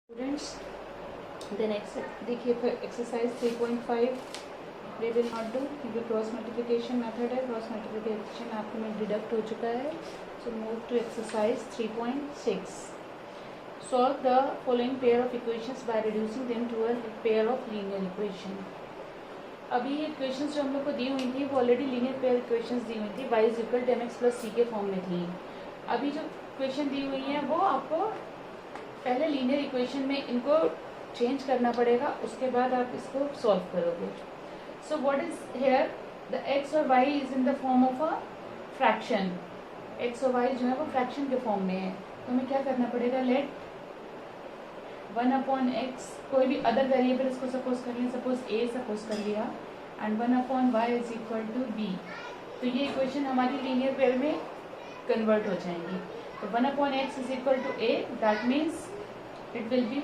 Students then देखिए फिर exercise 3.5 we will not do क्योंकि क्रॉस मल्टीप्लिकेशन मेथड है। क्रॉस मल्टीप्लिकेशन आपको में डिडक्ट हो चुका है। So move to exercise 3.6। Solve the following pair of equations by reducing them to a pair of linear equation. अभी ये इक्वेशंस जो हम लोग को दी हुई थी वो ऑलरेडी लीनियर पेयर इक्वेशंस दी हुई थी, y equal to mx plus c के फॉर्म में थी। अभी जो इक्वेशन दी हुई है वो आपको पहले लीनियर इक्वेशन में इनको चेंज करना पड़ेगा, उसके बाद आप इसको सॉल्व करोगे। So what is here, the x और y is in the form of a fraction. x और y जो है वो फ्रैक्शन के फॉर्म में है, तो हमें क्या करना पड़ेगा, लेट 1/x कोई भी अदर वेरिएबल इसको सपोज कर लें, सपोज a सपोज कर लिया, and 1/y is equal to b। तो ये इक्वेशन हमारी लीनियर पेयर में कन्वर्ट हो जाएंगी। तो 1/x is equal to a, that means it will be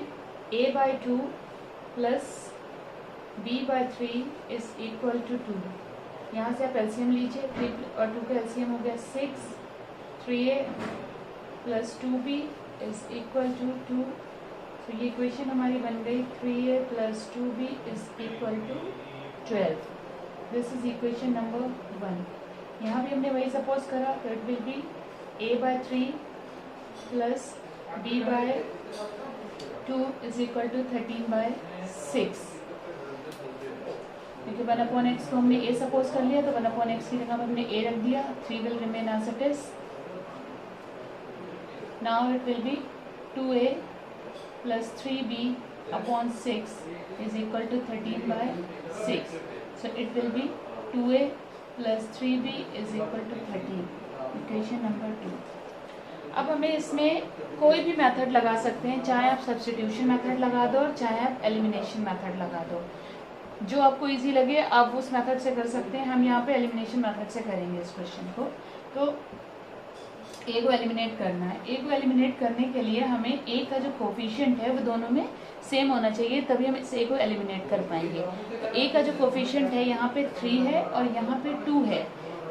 a by 2 plus b by 3 is equal to 2। यहाँ से आप एलसीएम लीजिए, 3 और 2 का एलसीएम हो गया 6, 3a plus 2b is equal to 2। तो ये इक्वेशन हमारी बन गई 3a plus 2b is equal to 12। This is equation number 1। यहाँ भी हमने वही सपोज करा, तो it will B a by 3 plus b by 2 is equal to 13 by 6। देखिए 1/x को हमने a सपोज कर लिया, तो 1/x की जगह हमने a रख दिया, 3 will remain as it is। Now it will be 2a plus 3b upon 6 is equal to 13 by 6। So it will be 2a plus 3b is equal to 13। Equation number 2। अब हमें इसमें कोई भी मेथड लगा सकते हैं, चाहे आप सब्स्टिट्यूशन मेथड लगा दो और चाहे आप एलिमिनेशन मेथड लगा दो, जो आपको इजी लगे आप उस मेथड से कर सकते हैं। हम यहाँ पे एलिमिनेशन मेथड से करेंगे इस क्वेश्चन को। तो ए को एलिमिनेट करना है। ए को एलिमिनेट करने के लिए हमें ए का जो कोफिशिएंट है वो दोनों में सेम होना चाहिए, तभी हम इस ए को एलिमिनेट कर पाएंगे। तो ए का जो कोफिशिएंट है यहाँ पे 3 है और यहाँ पे 2 है,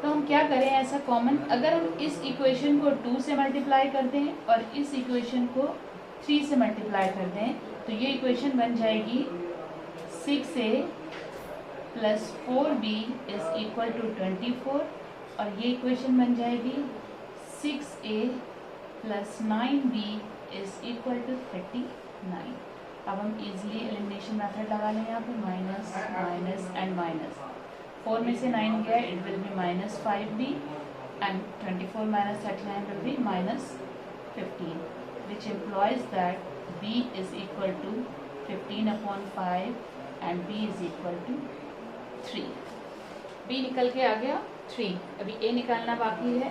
तो हम क्या करें ऐसा कॉमन, अगर हम इस इक्वेशन को 2 से मल्टीप्लाई करते हैं और इस इक्वेशन को 3 से मल्टीप्लाई करते हैं, तो ये इक्वेशन बन जाएगी 6a plus 4b is equal to 24, और ये इक्वेशन बन जाएगी 6a plus 9b is equal to 39। अब हम इजीली एलिमिनेशन मेथड लगा लें, यहाँ पे माइनस माइनस एंड माइनस। 4 में से 9 गया, it will be minus 5b and 24 minus 39 will be minus 15, which implies that b is equal to 15/5 एंड b is equal to 3। b निकल के आ गया 3, अभी a निकालना बाकी है।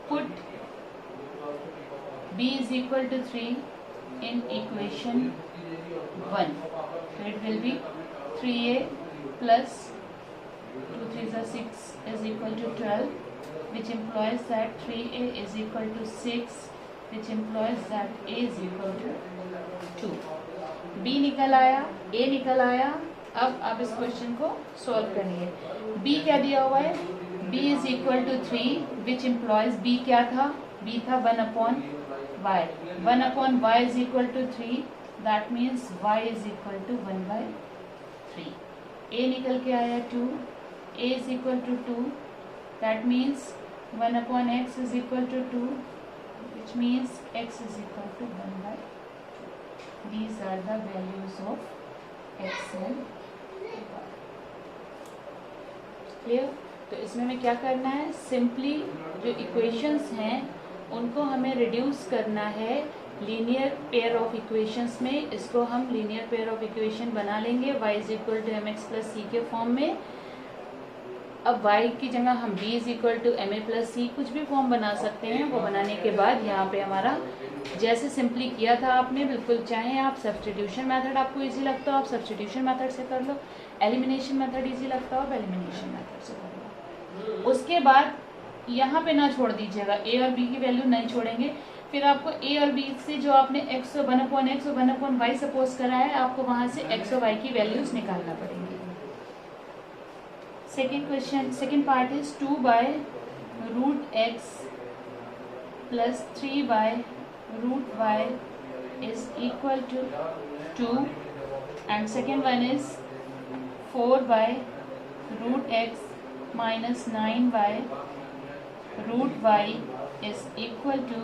Put b is equal to 3 in equation 1, so it will be 3a plus 2 3s are 6 is equal to 12, which implies that 3a is equal to 6, which implies that a is equal to 2। b निकल आया, a निकल आया। अब आप इस question को solve करिए। b क्या दिया हुआ है, b is equal to 3, which implies b क्या था, b था 1/y। 1/y is equal to 3, that means y is equal to 1/3। a निकल के आया 2, a is equal to 2, that means 1/x is equal to 2, which means x is equal to 1/2। These are the values of x and y। Clear? तो इसमें हमें क्या करना है, simply जो इक्वेशंस हैं उनको हमें रिड्यूस करना है लीनियर पेयर ऑफ इक्वेशंस में। इसको हम लीनियर पेयर ऑफ इक्वेशन बना लेंगे y is equal to mx plus c के फॉर्म में। अब y की जगह हम b is equal to ma plus c कुछ भी फॉर्म बना सकते हैं। वो बनाने के बाद यहाँ पे हमारा जैसे सिंपली किया था आपने, बिल्कुल चाहे आप सब्स्टिट्यूशन मेथड आपको इजी लगता हो आप सब्स्टिट्यूशन मेथड से कर लो, एलिमिनेशन मेथड इजी लगता हो आप एलिमिनेशन मेथड से कर लो। उसके बाद यहाँ पे ना छोड़ दीजिएगा, a और b की वैल्यू नहीं छोड़ेंगे। फिर आपको a और b से जो आपने x और 1/x और 1/y सपोज करा है, आपको वहाँ से x और y की वैल्यूज निकालना पड़ेंगी। Second question, second part is 2/√x plus 3/√y is equal to 2 and second one is 4 by root x minus 9 by root y is equal to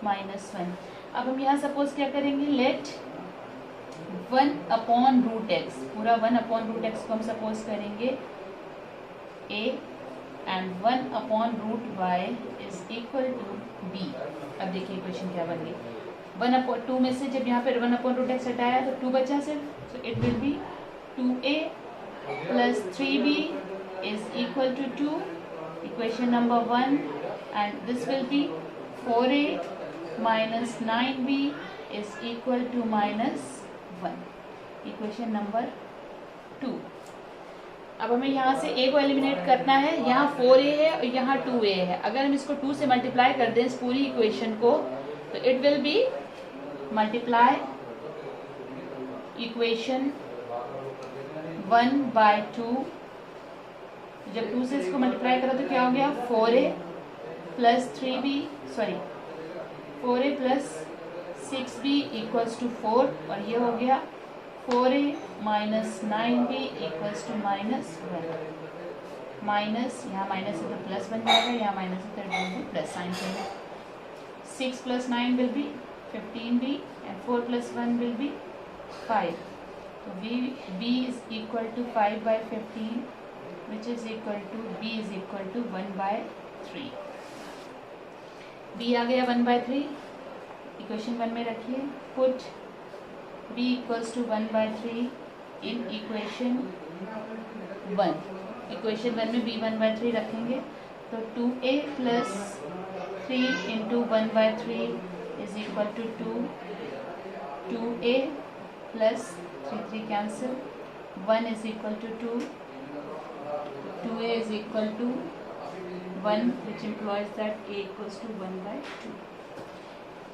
-1। अब हम यहाँ सपोज क्या करेंगे, लेट 1 अपॉन रूट एक्स, पूरा 1 upon root x को हम suppose करेंगे a and 1 upon root y is equal to b। अब देखिए इक्वेशन क्या बन गई, 1 अपॉन 2 में से जब यहाँ पर 1 अपॉन रूट एक्स हटाया तो 2 बचा सिर्फ, so it will be 2a plus 3b is equal to 2, equation number 1, and this will be 4a minus 9b is equal to -1, equation number 2। अब हमें यहाँ से a को एलिमिनेट करना है, यहाँ 4a है और यहाँ 2a है। अगर हम इसको 2 से मल्टीप्लाई कर दें इस पूरी इक्वेशन को तो it will be multiply equation 1 by 2। जब 2 से इसको मल्टीप्लाई करो तो क्या हो गया, 4a plus 3b, sorry 4a plus 6b equals to 4, और ये हो गया 4a minus 9b equals to -1। Minus, यहाँ माइनस है तो प्लस बन जाएगा, यहाँ माइनस है तो it will be plus sign चाहिए। 6 plus 9 will be 15b and 4 plus 1 will be 5, तो b is equal to 5 by 15 which is equal to b is equal to 1/3। b आ गया 1/3, इक्वेशन 1 में रखिए, put b equals to 1/3 in equation 1। Equation 1 में b 1/3 रखेंगे तो 2a plus 3 into 1/3 is equal to 2, 2a plus 3 cancel, 1 is equal to 2, 2a is equal to 1 which implies that a equals to 1/2।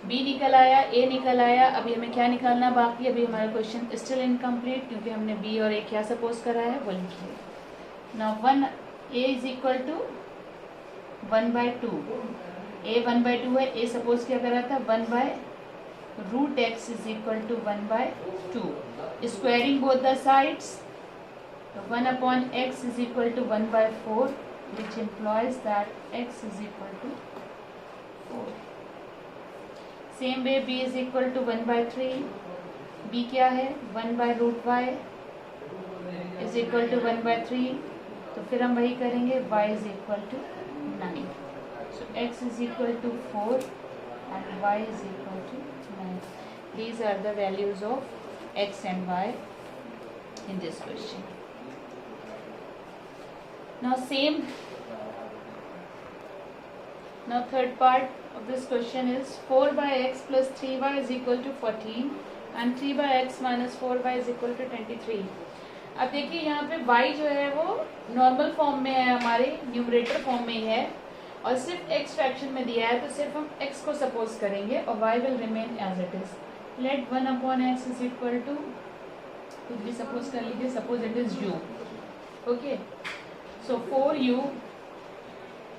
b निकल आया, a निकल आया। अभी हमें क्या निकालना बाकी, अभी हमारा क्वेश्चन स्टिल इनकम्प्लीट क्योंकि हमने b और a क्या सपोज करा है वो लिखिए। Now 1a is equal to 1/2, a 1/2 है, a सपोज क्या करा था 1/√x is equal to 1/2, squaring both the sides, तो 1 upon x is equal to 1/4 which implies that x is equal to 4। Same way b is equal to 1/3, b क्या है 1/√y is equal to 1/3, तो फिर हम वही करेंगे, y is equal to 9, so x is equal to 4 and y is equal to 9। These are the values of x and y in this question। Now third part of this question is 4/x plus 3y is equal to 14 and 3/x minus 4y is equal to 23। अब देखिए यहाँ पे y जो है वो normal form में है, हमारे न्यूमरेटर फॉर्म में है और सिर्फ x फ्रैक्शन में दिया है, तो सिर्फ हम x को सपोज करेंगे और y will remain as it is. Let 1 upon x is equal to कुछ भी सपोज कर लीजिए, suppose it is u, okay. So 4u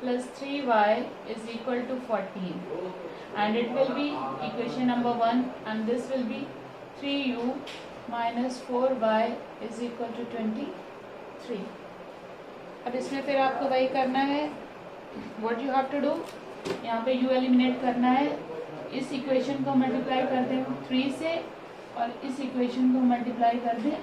plus 3y is equal to 14 and it will be equation number 1 and this will be 3u minus 4y is equal to 23। अब इसमें फिर आपको वही करना है, what you have to do, यहाँ पे u eliminate करना है, इस इक्वेशन को मल्टीप्लाई कर दें 3 से और इस इक्वेशन को मल्टीप्लाई कर दें